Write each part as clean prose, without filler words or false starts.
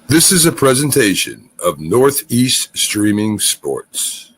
This is a presentation of Northeast Streaming Sports.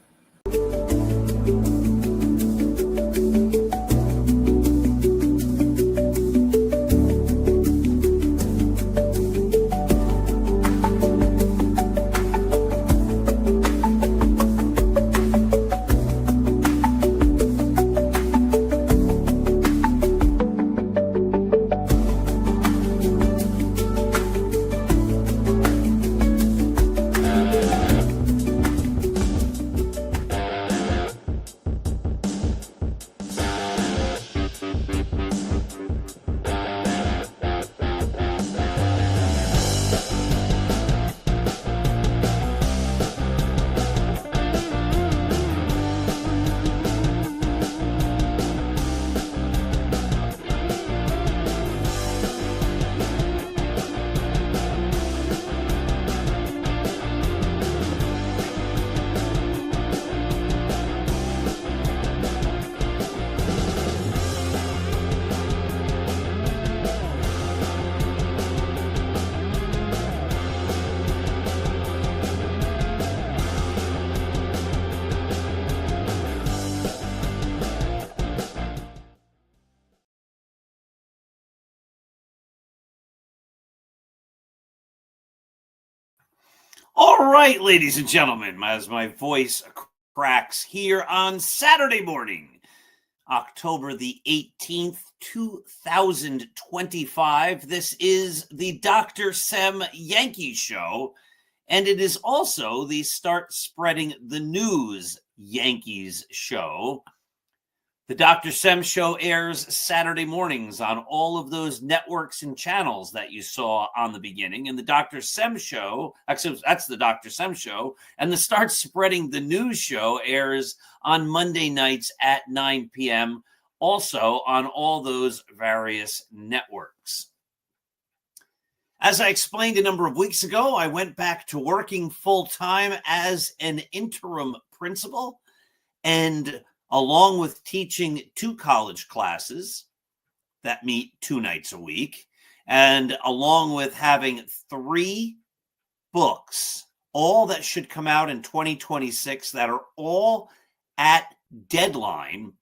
All right, ladies and gentlemen, as my voice cracks here on Saturday morning, October the 18th, 2025, this is the Dr. Sem Yankees Show, and it is also the Start Spreading the News Yankees Show. The Dr. Sem Show airs Saturday mornings on all of those networks and channels that you saw on the beginning. And the Dr. Sem Show, actually, that's the Dr. Sem Show. And the Start Spreading the News Show airs on Monday nights at 9 p.m., also on all those various networks. As I explained a number of weeks ago, I went back to working full-time as an interim principal, and along with teaching 2 college classes that meet 2 nights a week, and along with having 3 books, all that should come out in 2026 that are all at deadline,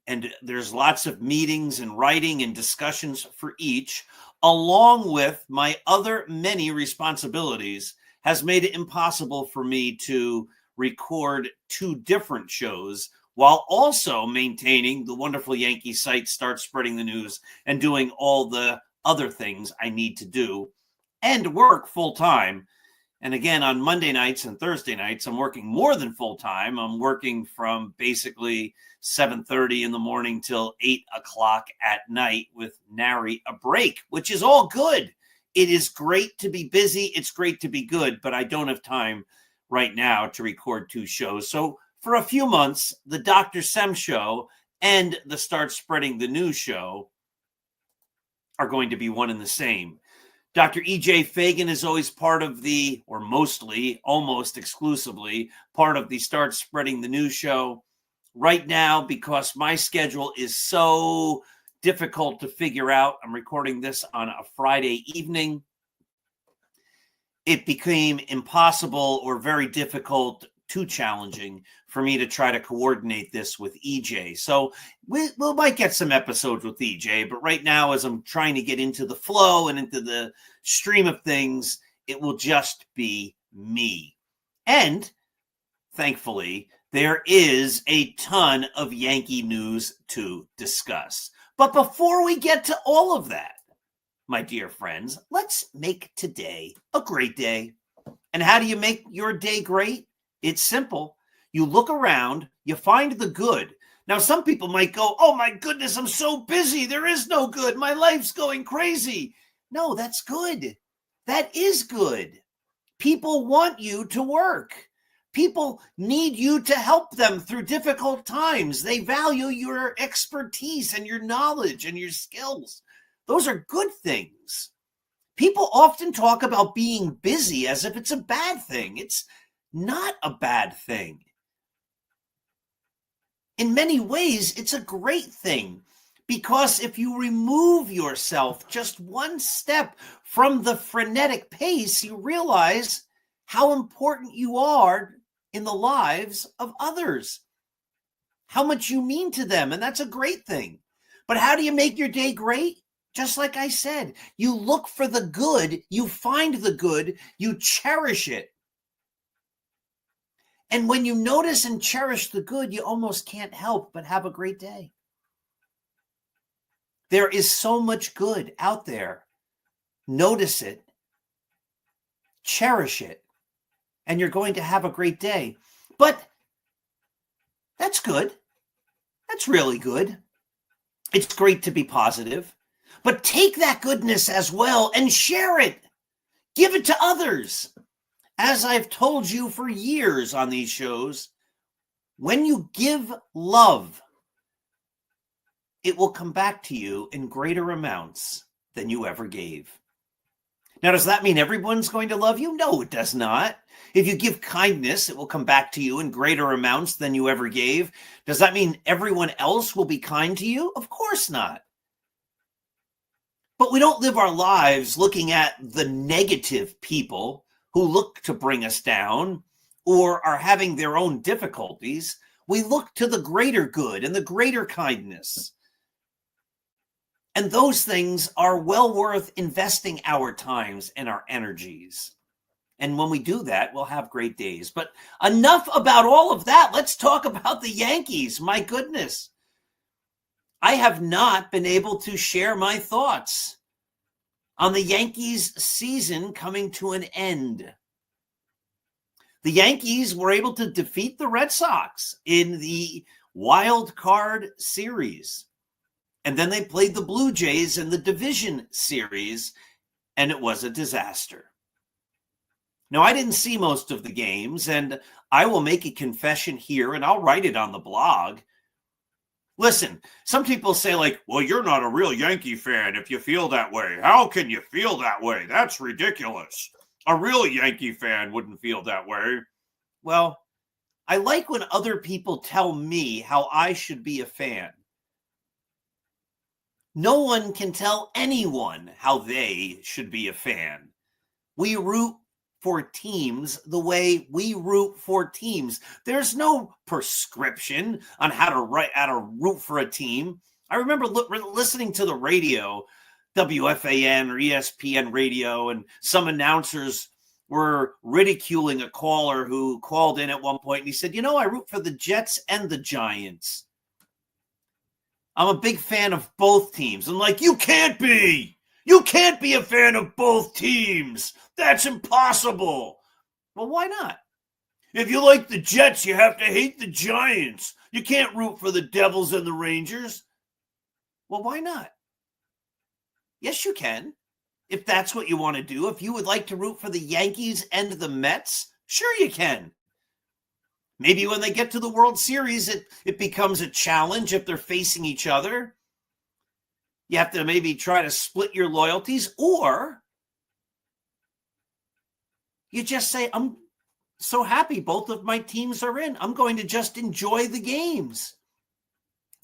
and there's lots of meetings and writing and discussions for each, along with my other many responsibilities, has made it impossible for me to record 2 different shows while also maintaining the wonderful Yankee site, Start Spreading the News, and doing all the other things I need to do and work full-time. And again, on Monday nights and Thursday nights, I'm working more than full-time. I'm working from basically 7:30 in the morning till 8 o'clock at night with nary a break, which is all good. It is great to be busy. It's great to be good, but I don't have time right now to record 2 shows. So for a few months, the Dr. Sem Show and the Start Spreading the News Show are going to be one and the same. Dr. E.J. Fagan is always part of the, or mostly, almost exclusively, part of the Start Spreading the News Show. Right now, because my schedule is so difficult to figure out, I'm recording this on a Friday evening, it became impossible or very difficult, too challenging for me to try to coordinate this with EJ. So we might get some episodes with EJ, but right now, as I'm trying to get into the flow and into the stream of things, it will just be me. And thankfully, there is a ton of Yankee news to discuss. But before we get to all of that, my dear friends, let's make today a great day. And how do you make your day great? It's simple. You look around, you find the good. Now, some people might go, oh my goodness, I'm so busy. There is no good. My life's going crazy. No, that's good. That is good. People want you to work. People need you to help them through difficult times. They value your expertise and your knowledge and your skills. Those are good things. People often talk about being busy as if it's a bad thing. It's not a bad thing. In many ways, it's a great thing Because if you remove yourself just one step from the frenetic pace, you realize how important you are in the lives of others, how much you mean to them. And that's a great thing. But how do you make your day great? Just like I said, you look for the good, you find the good, you cherish it. And when you notice and cherish the good, you almost can't help but have a great day. There is so much good out there. Notice it, cherish it, and you're going to have a great day. But that's good. That's really good. It's great to be positive, but take that goodness as well and share it. Give it to others. As I've told you for years on these shows, when you give love, it will come back to you in greater amounts than you ever gave. Now, does that mean everyone's going to love you? No, it does not. If you give kindness, it will come back to you in greater amounts than you ever gave. Does that mean everyone else will be kind to you? Of course not. But we don't live our lives looking at the negative people who look to bring us down or are having their own difficulties. We look to the greater good and the greater kindness. And those things are well worth investing our times and our energies. And when we do that, we'll have great days. But enough about all of that. Let's talk about the Yankees. My goodness. I have not been able to share my thoughts on the Yankees season coming to an end. The Yankees were able to defeat the Red Sox in the wild card series. And then they played the Blue Jays in the division series, and it was a disaster. Now, I didn't see most of the games, and I will make a confession here, and I'll write it on the blog. Listen, some people say, like, well, you're not a real Yankee fan if you feel that way. How can you feel that way? That's ridiculous. A real Yankee fan wouldn't feel that way. Well, I like when other people tell me how I should be a fan. No one can tell anyone how they should be a fan. We root for teams the way we root for teams. There's no prescription on how to root for a team. I remember listening to the radio, WFAN or ESPN radio, and some announcers were ridiculing a caller who called in at one point, and he said, I root for the Jets and the Giants. I'm a big fan of both teams. I'm like, you can't be. You can't be a fan of both teams. That's impossible. Well, why not? If you like the Jets, you have to hate the Giants. You can't root for the Devils and the Rangers. Well, why not? Yes, you can. If that's what you want to do. If you would like to root for the Yankees and the Mets, sure you can. Maybe when they get to the World Series, it becomes a challenge if they're facing each other. You have to maybe try to split your loyalties, or you just say, I'm so happy both of my teams are in. I'm going to just enjoy the games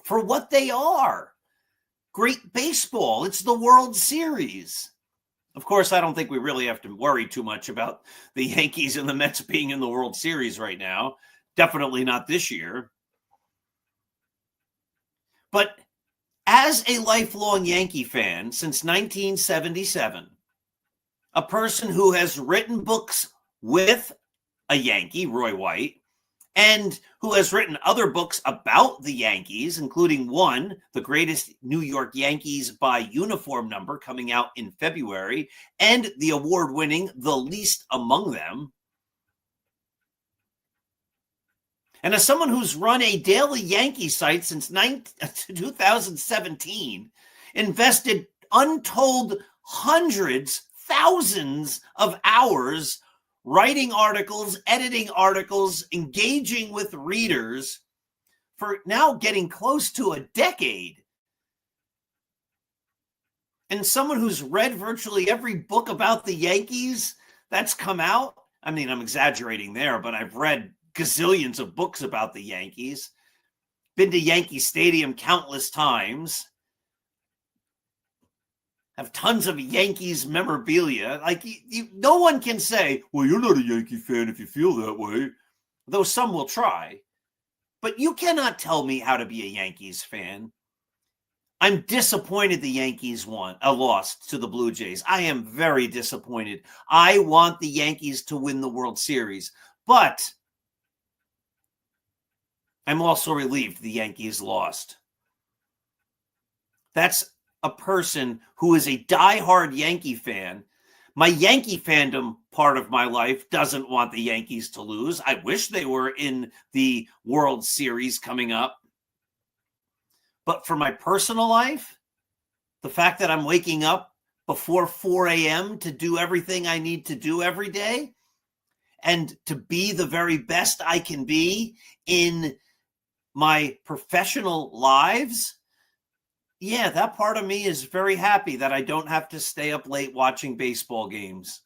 for what they are. Great baseball. It's the World Series. Of course, I don't think we really have to worry too much about the Yankees and the Mets being in the World Series right now. Definitely not this year. But as a lifelong Yankee fan since 1977, a person who has written books with a Yankee, Roy White, and who has written other books about the Yankees, including one, The Greatest New York Yankees by Uniform Number, coming out in February, and the award-winning The Least Among Them. And as someone who's run a daily Yankee site since 2017, invested untold hundreds, thousands of hours writing articles, editing articles, engaging with readers for now getting close to a decade. And someone who's read virtually every book about the Yankees that's come out. I mean, I'm exaggerating there, but I've read gazillions of books about the Yankees, been to Yankee Stadium countless times, have tons of Yankees memorabilia. Like, no one can say, well, you're not a Yankee fan if you feel that way, though some will try. But you cannot tell me how to be a Yankees fan. I'm disappointed the Yankees lost to the Blue Jays. I am very disappointed. I want the Yankees to win the World Series, but I'm also relieved the Yankees lost. That's a person who is a diehard Yankee fan. My Yankee fandom part of my life doesn't want the Yankees to lose. I wish they were in the World Series coming up. But for my personal life, the fact that I'm waking up before 4 a.m. to do everything I need to do every day and to be the very best I can be in my professional lives, yeah, that part of me is very happy that I don't have to stay up late watching baseball games.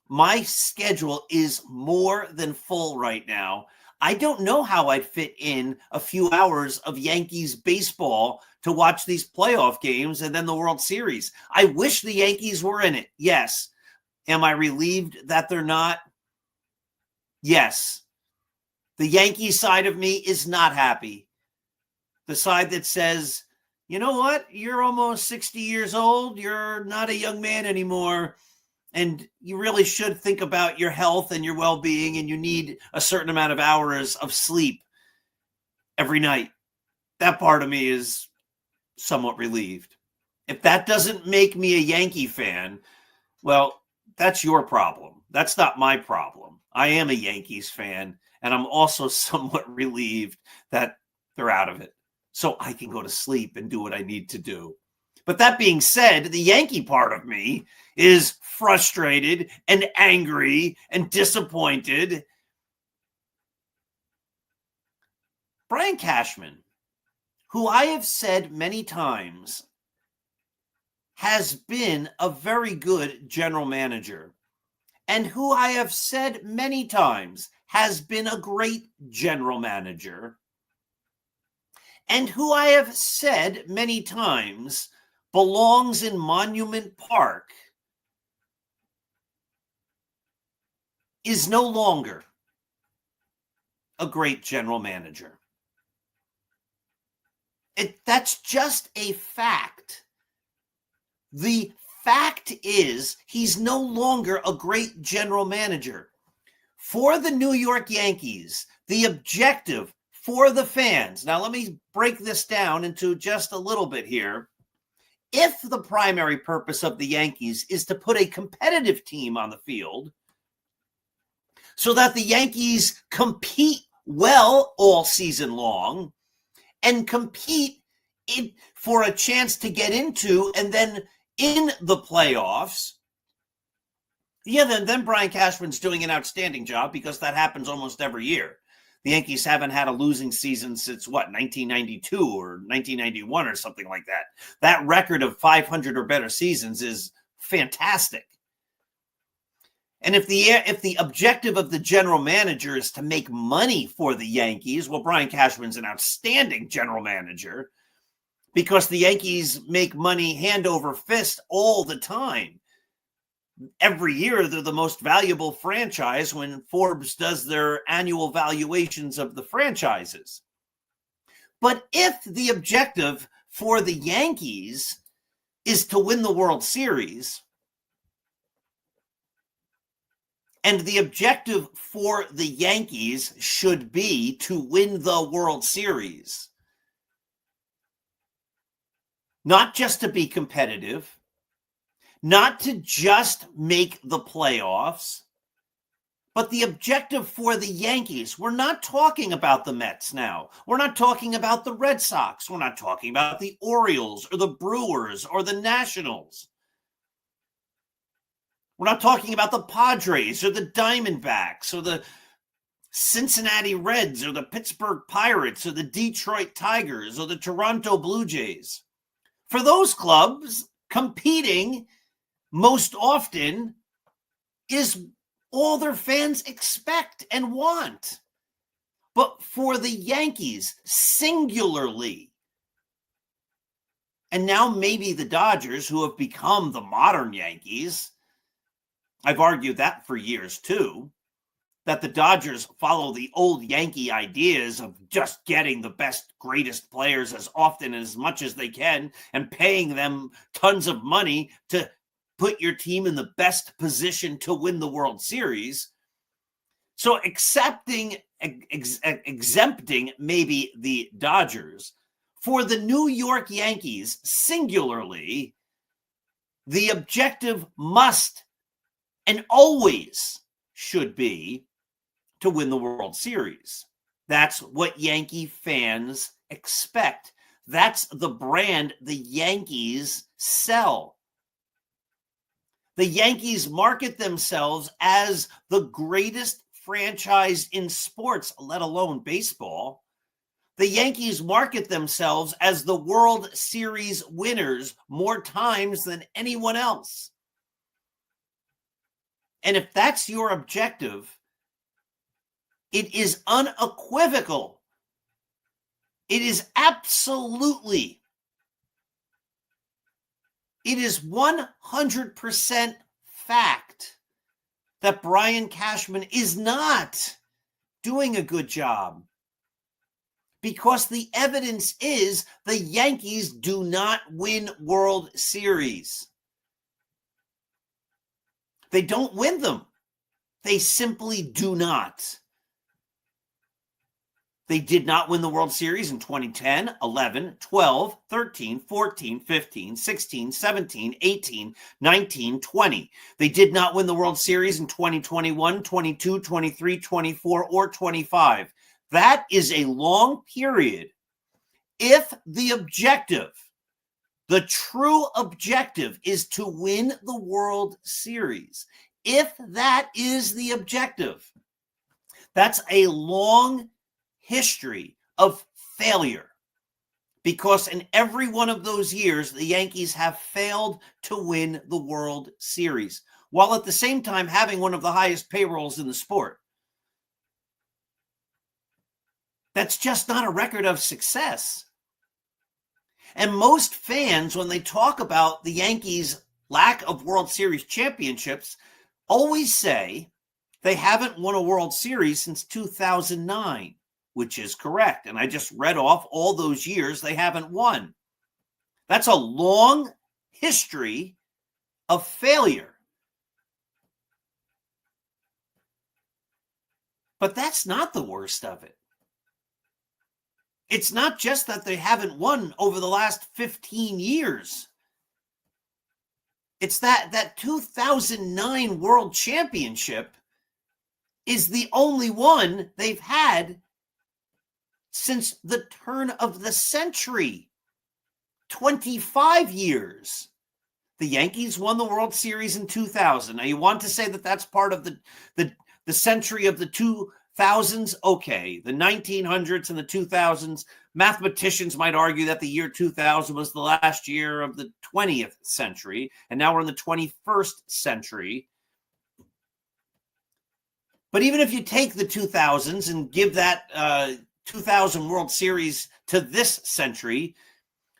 My schedule is more than full right now. I don't know how I'd fit in a few hours of Yankees baseball to watch these playoff games and then the World Series. I wish the Yankees were in it. Yes. Am I relieved that they're not? Yes. The Yankee side of me is not happy. The side that says, you know what? You're almost 60 years old. You're not a young man anymore. And you really should think about your health and your well-being, and you need a certain amount of hours of sleep every night. That part of me is somewhat relieved. If that doesn't make me a Yankee fan, well, that's your problem. That's not my problem. I am a Yankees fan, and I'm also somewhat relieved that they're out of it, so I can go to sleep and do what I need to do. But that being said, the Yankee part of me is frustrated and angry and disappointed. Brian Cashman, who I have said many times has been a very good general manager, and who I have said many times has been a great general manager, and who I have said many times belongs in Monument Park, is no longer a great general manager. That's just a fact. The fact is he's no longer a great general manager. For the New York Yankees, the objective for the fans, now let me break this down into just a little bit here. If the primary purpose of the Yankees is to put a competitive team on the field so that the Yankees compete well all season long and compete for a chance to get into and then in the playoffs, yeah, then Brian Cashman's doing an outstanding job, because that happens almost every year. The Yankees haven't had a losing season since, 1992 or 1991 or something like that. That record of 500 or better seasons is fantastic. And if the objective of the general manager is to make money for the Yankees, well, Brian Cashman's an outstanding general manager, because the Yankees make money hand over fist all the time. Every year, they're the most valuable franchise when Forbes does their annual valuations of the franchises. But if the objective for the Yankees is to win the World Series, and the objective for the Yankees should be to win the World Series, not just to be competitive, not to just make the playoffs, but the objective for the Yankees. We're not talking about the Mets now. We're not talking about the Red Sox. We're not talking about the Orioles or the Brewers or the Nationals. We're not talking about the Padres or the Diamondbacks or the Cincinnati Reds or the Pittsburgh Pirates or the Detroit Tigers or the Toronto Blue Jays. For those clubs, competing most often is all their fans expect and want. But for the Yankees, singularly, And now maybe the Dodgers, who have become the modern Yankees, I've argued that for years too, that the Dodgers follow the old Yankee ideas of just getting the best, greatest players as often and as much as they can and paying them tons of money to put your team in the best position to win the World Series. So exempting maybe the Dodgers, for the New York Yankees singularly, the objective must and always should be to win the World Series. That's what Yankee fans expect. That's the brand the Yankees sell. The Yankees market themselves as the greatest franchise in sports, let alone baseball. The Yankees market themselves as the World Series winners more times than anyone else. And if that's your objective, it is unequivocal. It is absolutely, it is 100% fact that Brian Cashman is not doing a good job, because the evidence is the Yankees do not win World Series. They don't win them. They simply do not. They did not win the World Series in 2010, 11, 12, 13, 14, 15, 16, 17, 18, 19, 20. They did not win the World Series in 2021, 22, 23, 24, or 25. That is a long period. If the objective, the true objective, is to win the World Series, if that is the objective, that's a long history of failure, because in every one of those years, the Yankees have failed to win the World Series, while at the same time having one of the highest payrolls in the sport. That's just not a record of success. And most fans, when they talk about the Yankees' lack of World Series championships, always say they haven't won a World Series since 2009, which is correct. And I just read off all those years they haven't won. That's a long history of failure. But that's not the worst of it. It's not just that they haven't won over the last 15 years. It's that 2009 World Championship is the only one they've had since the turn of the century. 25 years. The Yankees won the World Series in 2000. Now, you want to say that that's part of the century of the 2000s? Okay, the 1900s and the 2000s. Mathematicians might argue that the year 2000 was the last year of the 20th century, and now we're in the 21st century. But even if you take the 2000s and give that 2000 World Series to this century,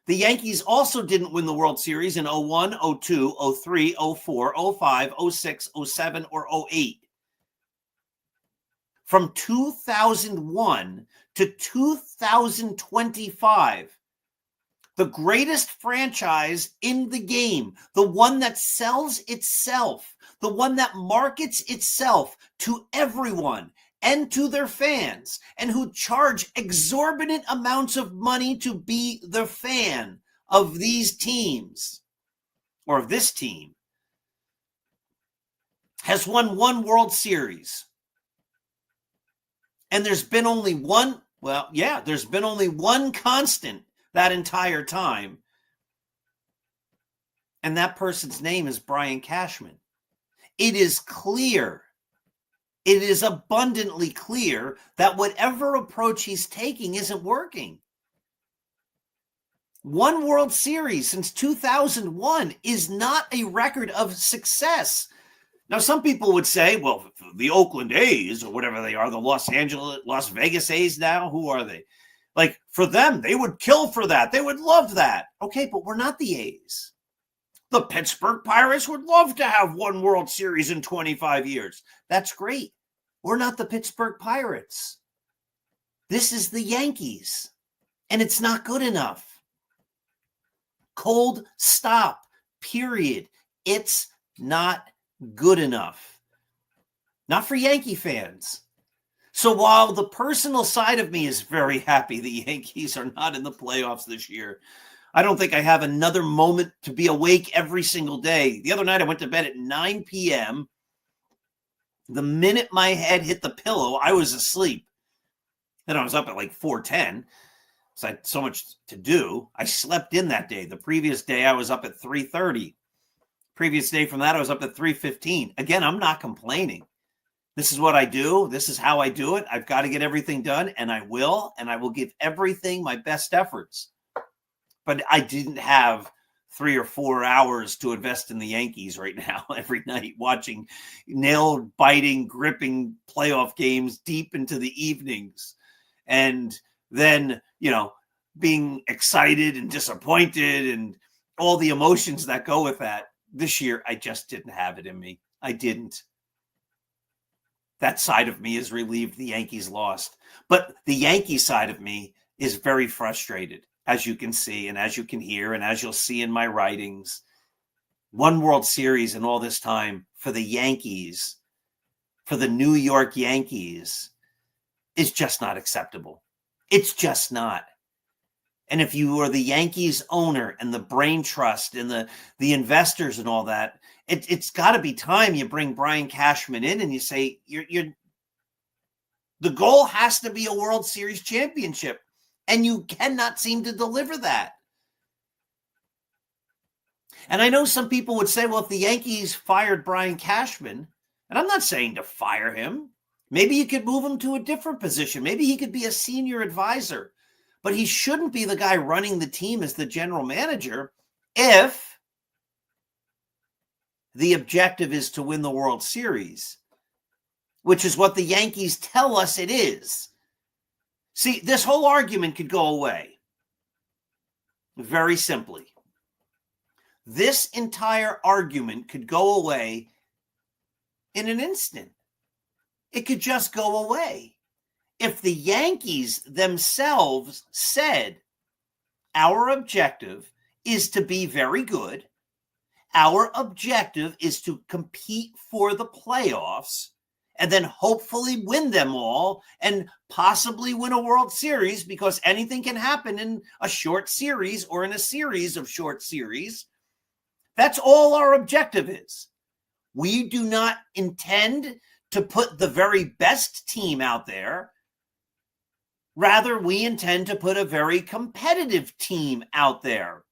the Yankees also didn't win the World Series in 01, 02, 03, 04, 05, 06, 07, or 08. From 2001 to 2025, the greatest franchise in the game, the one that sells itself, the one that markets itself to everyone and to their fans, and who charge exorbitant amounts of money to be the fan of these teams, or of this team, has won one World Series. And there's been only one, there's been only one constant that entire time. And that person's name is Brian Cashman. It is clear, it is abundantly clear that whatever approach he's taking isn't working. One World Series since 2001 is not a record of success. Now, some people would say, well, the Oakland A's or whatever they are, the Las Vegas A's now, who are they? Like for them, they would kill for that. They would love that. Okay, but we're not the A's. The Pittsburgh Pirates would love to have one World Series in 25 years. That's great. We're not the Pittsburgh Pirates. This is the Yankees, and it's not good enough. Cold stop, period. It's not good enough. Not for Yankee fans. So while the personal side of me is very happy the Yankees are not in the playoffs this year, I don't think I have another moment to be awake every single day. The other night I went to bed at 9 p.m. The minute my head hit the pillow, I was asleep. Then I was up at like 4:10. So I had so much to do. I slept in that day. The previous day I was up at 3:30. Previous day from that I was up at 3:15. Again, I'm not complaining. This is what I do. This is how I do it. I've got to get everything done, and I will give everything my best efforts. But I didn't have 3 or 4 hours to invest in the Yankees right now every night, watching nail-biting, gripping playoff games deep into the evenings. And then, being excited and disappointed and all the emotions that go with that. This year, I just didn't have it in me. I didn't. That side of me is relieved the Yankees lost. But the Yankee side of me is very frustrated, as you can see and as you can hear and as you'll see in my writings. One World Series in all this time for the Yankees, for the New York Yankees, is just not acceptable. It's just not. And if you are the Yankees owner and the brain trust and the investors and all that, it's got to be time you bring Brian Cashman in and you say, the goal has to be a World Series championship. And you cannot seem to deliver that. And I know some people would say, well, if the Yankees fired Brian Cashman, and I'm not saying to fire him, maybe you could move him to a different position. Maybe he could be a senior advisor. But he shouldn't be the guy running the team as the general manager if the objective is to win the World Series, which is what the Yankees tell us it is. See, this whole argument could go away very simply. This entire argument could go away in an instant. It could just go away. If the Yankees themselves said, our objective is to be very good, our objective is to compete for the playoffs, and then hopefully win them all and possibly win a World Series, because anything can happen in a short series or in a series of short series. That's all our objective is. We do not intend to put the very best team out there. Rather, we intend to put a very competitive team out there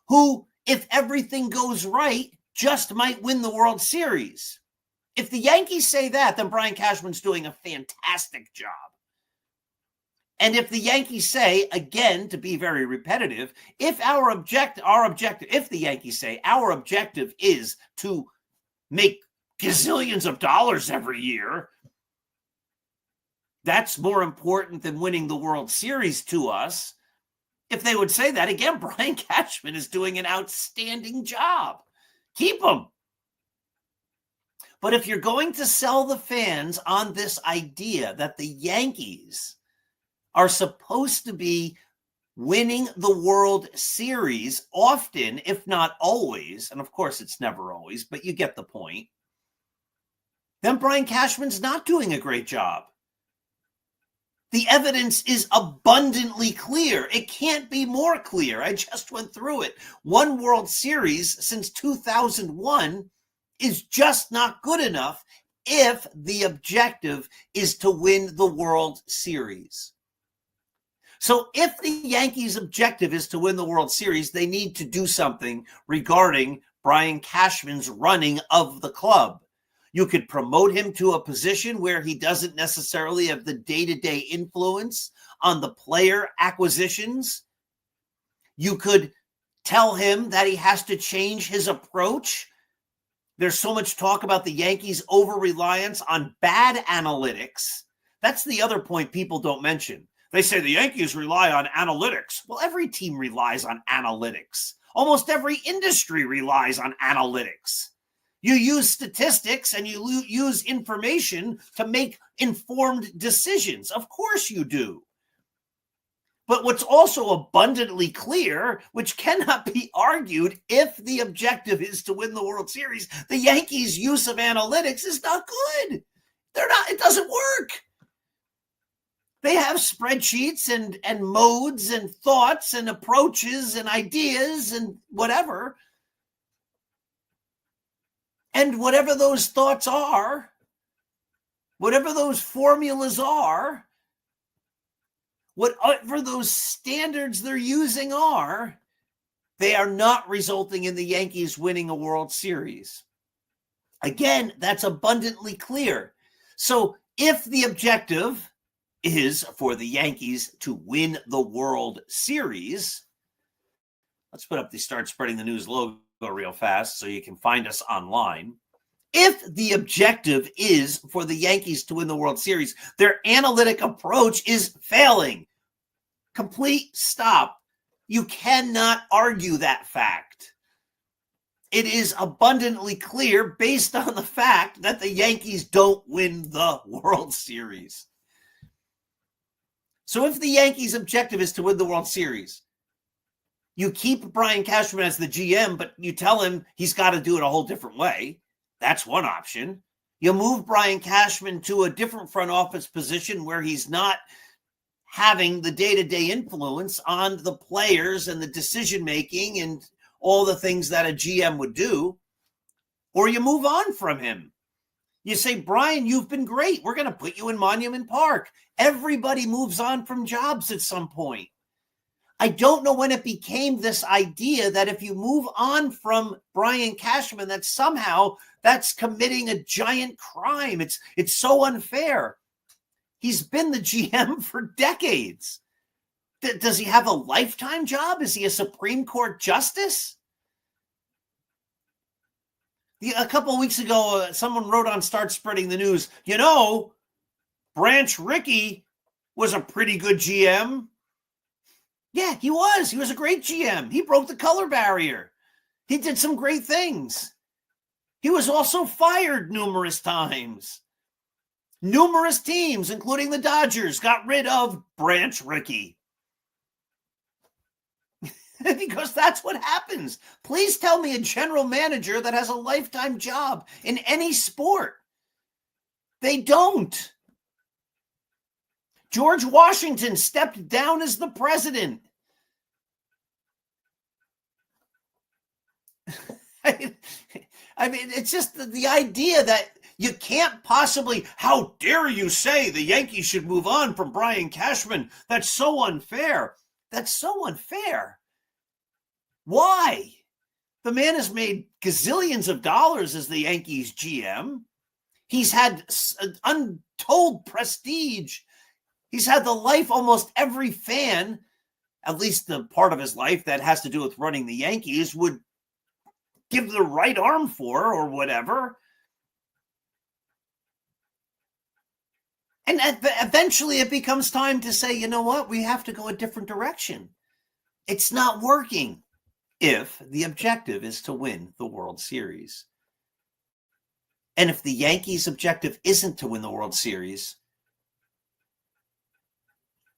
who, if everything goes right, just might win the World Series. If the Yankees say that, then Brian Cashman's doing a fantastic job. And if the Yankees say, again, to be very repetitive, if the Yankees say our objective is to make gazillions of dollars every year, that's more important than winning the World Series to us. If they would say that, again, Brian Cashman is doing an outstanding job. Keep him. But if you're going to sell the fans on this idea that the Yankees are supposed to be winning the World Series often, if not always, and of course it's never always, but you get the point, then Brian Cashman's not doing a great job. The evidence is abundantly clear. It can't be more clear. I just went through it. One World Series since 2001 is just not good enough if the objective is to win the World Series. So if the Yankees' objective is to win the World Series, they need to do something regarding Brian Cashman's running of the club. You could promote him to a position where he doesn't necessarily have the day-to-day influence on the player acquisitions. You could tell him that he has to change his approach. There's so much talk about the Yankees' over-reliance on bad analytics. That's the other point people don't mention. They say the Yankees rely on analytics. Well, every team relies on analytics. Almost every industry relies on analytics. You use statistics and you use information to make informed decisions. Of course you do. But what's also abundantly clear, which cannot be argued if the objective is to win the World Series, the Yankees' use of analytics is not good. It doesn't work. They have spreadsheets and modes and thoughts and approaches and ideas and whatever. And whatever those thoughts are, whatever those formulas are, whatever those standards they're using are, they are not resulting in the Yankees winning a World Series. Again, that's abundantly clear. So if the objective is for the Yankees to win the World Series, let's put up the Start Spreading the News logo real fast so you can find us online. If the objective is for the Yankees to win the World Series, their analytic approach is failing. Complete stop. You cannot argue that fact. It is abundantly clear based on the fact that the Yankees don't win the World Series. So if the Yankees' objective is to win the World Series, you keep Brian Cashman as the GM, but you tell him he's got to do it a whole different way. That's one option. You move Brian Cashman to a different front office position where he's not having the day-to-day influence on the players and the decision-making and all the things that a GM would do. Or you move on from him. You say, Brian, you've been great. We're going to put you in Monument Park. Everybody moves on from jobs at some point. I don't know when it became this idea that if you move on from Brian Cashman, that somehow that's committing a giant crime. It's so unfair. He's been the GM for decades. Does he have a lifetime job? Is he a Supreme Court justice? A couple of weeks ago, someone wrote on Start Spreading the News, Branch Rickey was a pretty good GM. Yeah, he was. He was a great GM. He broke the color barrier. He did some great things. He was also fired numerous times. Numerous teams, including the Dodgers, got rid of Branch Rickey. Because that's what happens. Please tell me a general manager that has a lifetime job in any sport. They don't. George Washington stepped down as the president. I mean, it's just the idea that you can't possibly, how dare you say the Yankees should move on from Brian Cashman? That's so unfair. That's so unfair. Why? The man has made gazillions of dollars as the Yankees GM. He's had untold prestige. He's had the life almost every fan, at least the part of his life that has to do with running the Yankees, would give the right arm for or whatever. And eventually it becomes time to say, you know what? We have to go a different direction. It's not working if the objective is to win the World Series. And if the Yankees' objective isn't to win the World Series,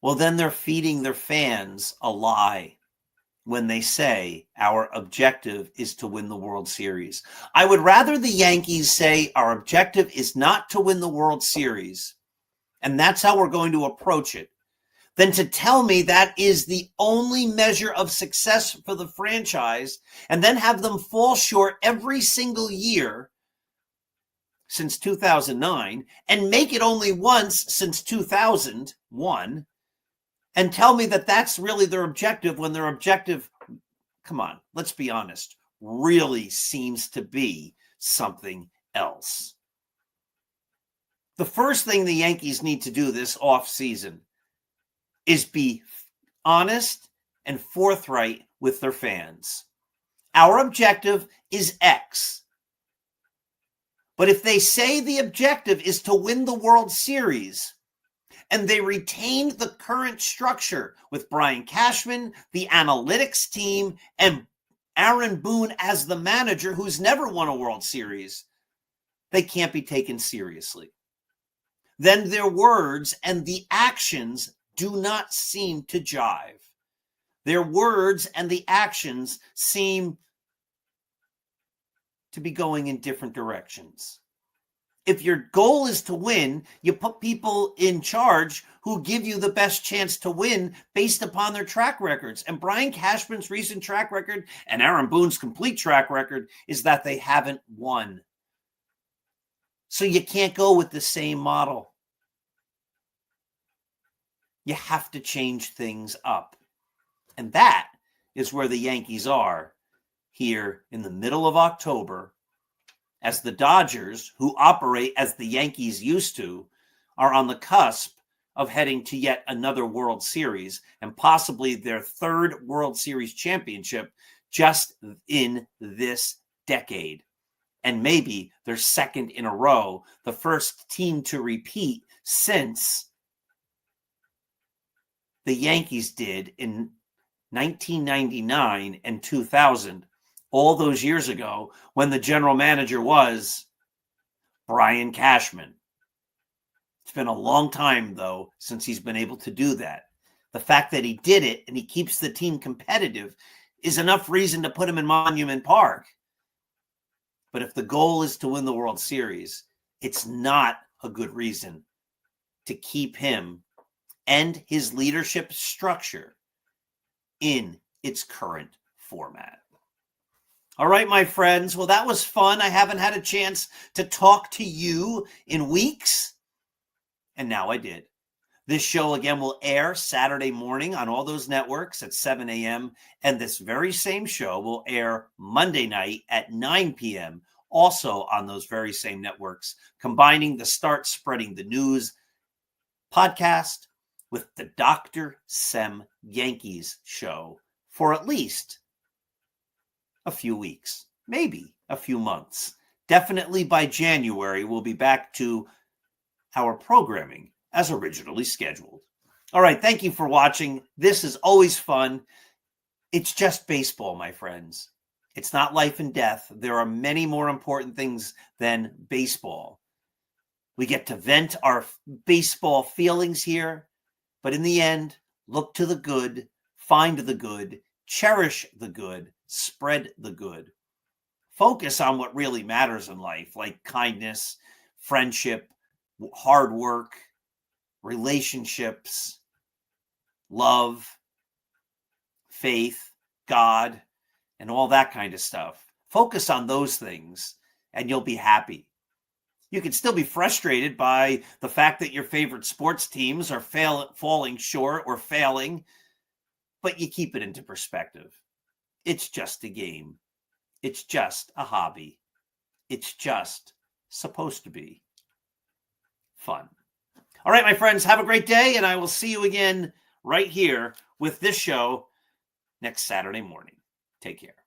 well, then they're feeding their fans a lie when they say our objective is to win the World Series. I would rather the Yankees say our objective is not to win the World Series, and that's how we're going to approach it, than to tell me that is the only measure of success for the franchise and then have them fall short every single year since 2009 and make it only once since 2001 and tell me that that's really their objective when their objective, come on, let's be honest, really seems to be something else. The first thing the Yankees need to do this offseason is be honest and forthright with their fans. Our objective is X. But if they say the objective is to win the World Series, and they retained the current structure with Brian Cashman, the analytics team, and Aaron Boone as the manager who's never won a World Series, they can't be taken seriously. Then their words and the actions do not seem to jive. Their words and the actions seem to be going in different directions. If your goal is to win, you put people in charge who give you the best chance to win based upon their track records. And Brian Cashman's recent track record and Aaron Boone's complete track record is that they haven't won. So you can't go with the same model. You have to change things up. And that is where the Yankees are here in the middle of October, as the Dodgers, who operate as the Yankees used to, are on the cusp of heading to yet another World Series and possibly their third World Series championship just in this decade. And maybe their second in a row, the first team to repeat since the Yankees did in 1999 and 2000. All those years ago when the general manager was Brian Cashman. It's been a long time, though, since he's been able to do that. The fact that he did it and he keeps the team competitive is enough reason to put him in Monument Park. But if the goal is to win the World Series, it's not a good reason to keep him and his leadership structure in its current format. All right, my friends. Well, that was fun. I haven't had a chance to talk to you in weeks, and now I did. This show, again, will air Saturday morning on all those networks at 7 a.m., and this very same show will air Monday night at 9 p.m., also on those very same networks, combining the Start Spreading the News podcast with the Dr. Sem Yankees Show for at least a few weeks, maybe a few months. Definitely by January, we'll be back to our programming as originally scheduled. All right, thank you for watching. This is always fun. It's just baseball, my friends. It's not life and death. There are many more important things than baseball. We get to vent our baseball feelings here, but in the end, look to the good, find the good, cherish the good, spread the good. Focus on what really matters in life, like kindness, friendship, hard work, relationships, love, faith, God, and all that kind of stuff. Focus on those things and you'll be happy. You can still be frustrated by the fact that your favorite sports teams are falling short or failing, but you keep it into perspective. It's just a game. It's just a hobby. It's just supposed to be fun. All right, my friends, have a great day, and I will see you again right here with this show next Saturday morning. Take care.